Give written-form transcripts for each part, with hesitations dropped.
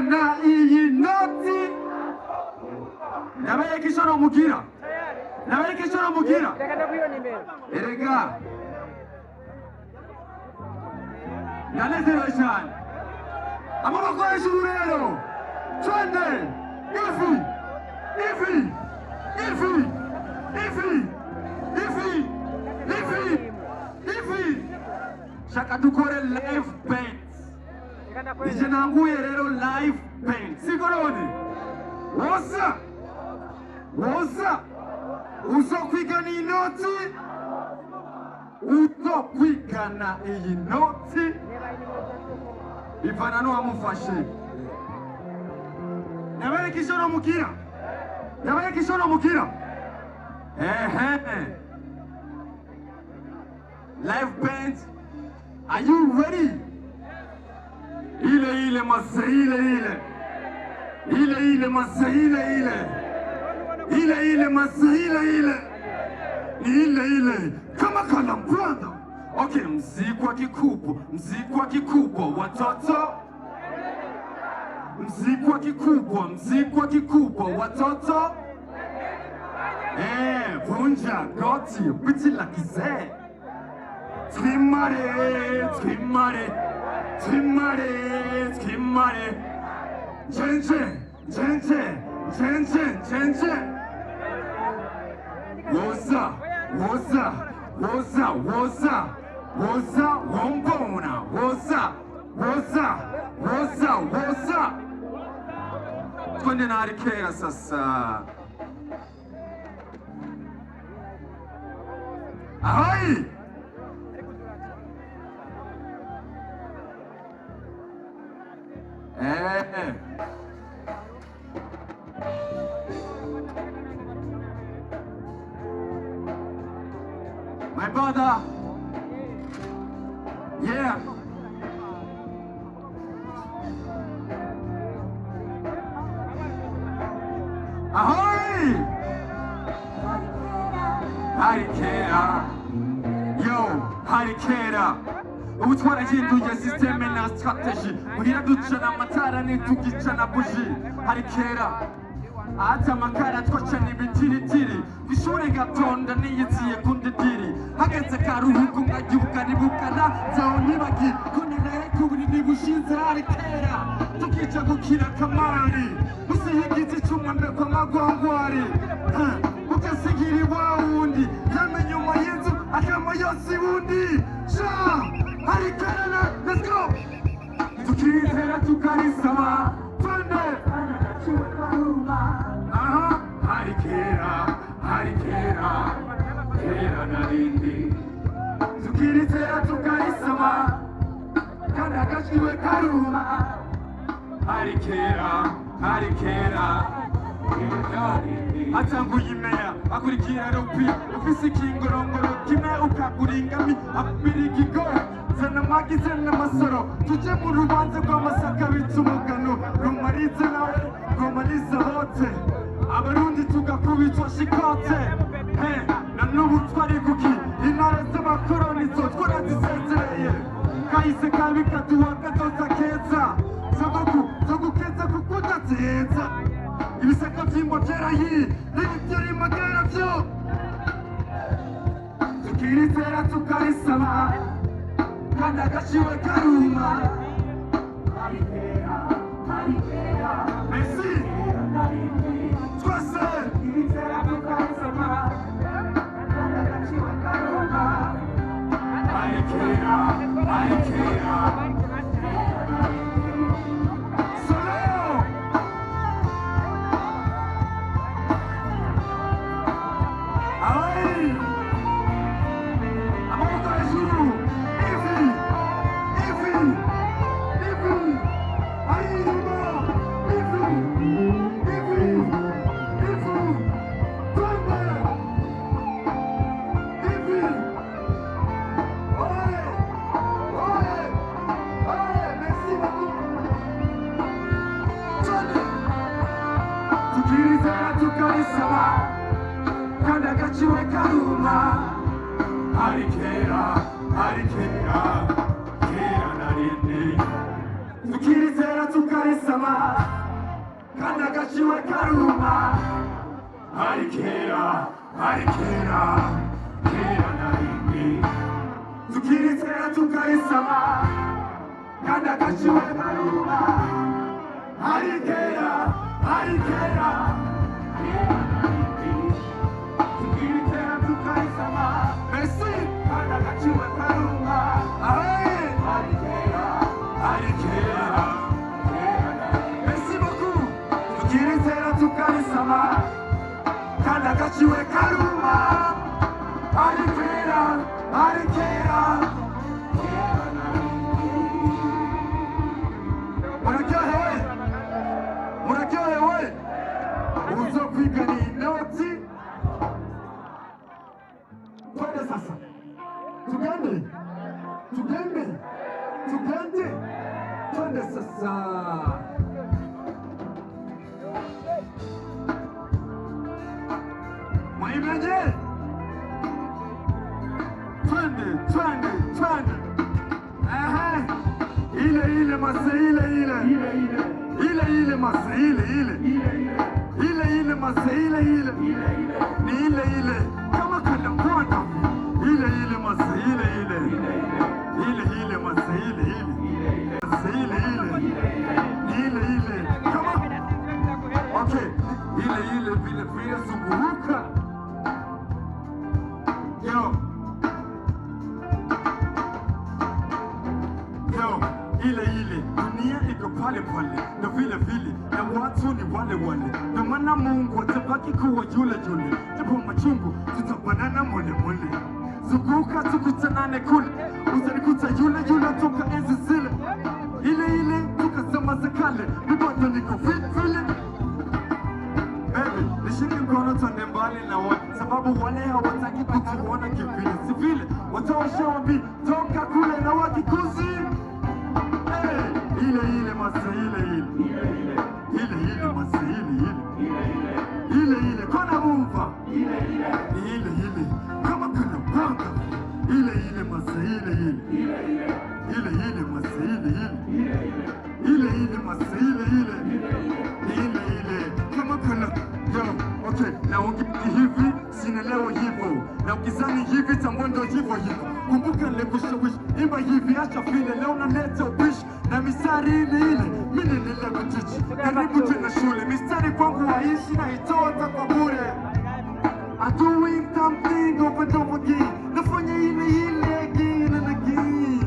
na iyi noti nabaye kishoro mugira erega nanezerewe cyane amaboko hejuru rero twende ifi shaka dukore live band ije nanguye rero live band sikorone woza uzokwigana iyi noti uzokwigana iyi noti ivana n'uwamufashe nabaye kishono mukira live band, are you ready? Ile masa kama kalambranda. Okay, mziki wa kikubwa watoto, mziki wa kikubwa watoto. Vunja goti biti la kizee. Trimare Jenje woza wombona woza twende na Harikera sasa. Ahoi my brother, yeah. Ahoy! Harikera, yo, Harikera. Ubu twarahinduye systeme na strategy, muhira ducana amatara ntitugicana buji. Harikera ata makara twacana ibitiritiri, ishure gatonda niyiziye kundidiri. Hageze karuhuko ngagibuka nibukana zaho nibagi kuninaye kuburi nibushinze. Harikera tukica gukira kamari, usiyigize cyumwe kwa magwangwari. Ukasigiri wawundi yamenye umuyenzu akama yose wundi. Harikera, let's go! Tukizera tukarisama twende Harikera kera narindi. Tukizera tukarisama kandi agashyiwe karuma. arikera atanguye imea akurikira rupi ufise ikingorongoro kimwe ukaguringami abirigigo zana magi zana masoro tuje mu rubanza rw'amasaka bitumugano rumarize nawe rumarize hote abarundi tugakubitwa shikote na n'ubu twari kuki intara z'abakoronizo twarazisezereye kahise kabi kaduha gatoza keza zogukeza kuko udateza ibisaka vy'imboterayi n'ibyo rimagera vyo tukirizera tukarisaba kandi agaciwe karuma Merci twese tukirizera tukarisaba kandi agaciwe karuma arikera tukirizera tukarisaba kandi agaciwe karuma arikera narindi tukirizera tukarisaba kandi agaciwe karuma arikera narindi tukirizera tukarisaba kandi agaciwe karuma arikera tukirizera tukarisaba Merci kandi agaciwe karuma arikera Merci beaucoup tukirizera tukarisaba kandi agaciwe karuma arikera muraryohewe uzo kwigana inoti twende sasa tugende twende sasa mwaimeje twende ile mase ile mase ile mase ni ile kama kana kwanda ile mase ile mase ile kama okay ile vile zunguruka yo ile dunia iko pale na vile na watu ni wale na maana Mungu atabaki kuwa yule japo machungu tutabanana mole zunguka tukutanane kule utanikuta yule toka enzi zile ile tukasema za kale bado niko vile baby nishike mkono twende mbali na wewe sababu wale hawataki kutuona kivile si vile wataosha wapi toka kule na wakikuzi ile masa ile kona mumva ile kama kuna panga ile masa ile masa ile masa ile kama kuna yo okay na ungiti hivi sinelewa hivyo na ukizani hivi tambondo hivyo kumbuka lekushawishi imba hivi acha vile leo naleta ubishi na mistari ile mimi nilikuchichi karibu tena shule mistari kwangu haishi na itota kwa bure I'm doing something over and over again nafanya ile again and again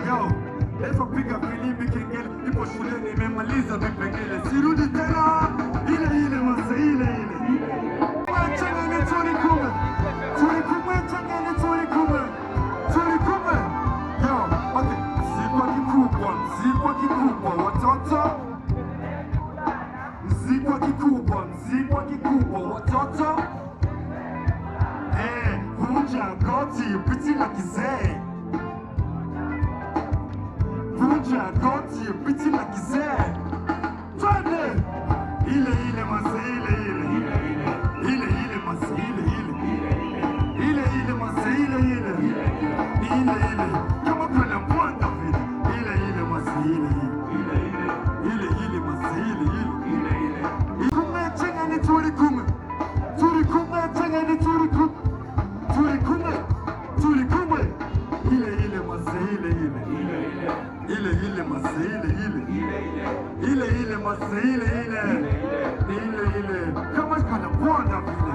yo leo piga filimbi kengele ipo shuleni nimemaliza vipengele sirudi tena ile masa ile tulikume yo okay sikwa kikubwa mziki wa kikubwa, mziki wa kikubwa, watoto vunja goti, biti la kizee, vunja goti, biti la kizee, twende ile mase, ile mase, ile mase, ile kama pale mwanda vile, ile mase, ile mase, ile kume chenga ni turi kume chenga ni turi kume ile mase, ile mase, ile mase, ile kama kana mwanda vile.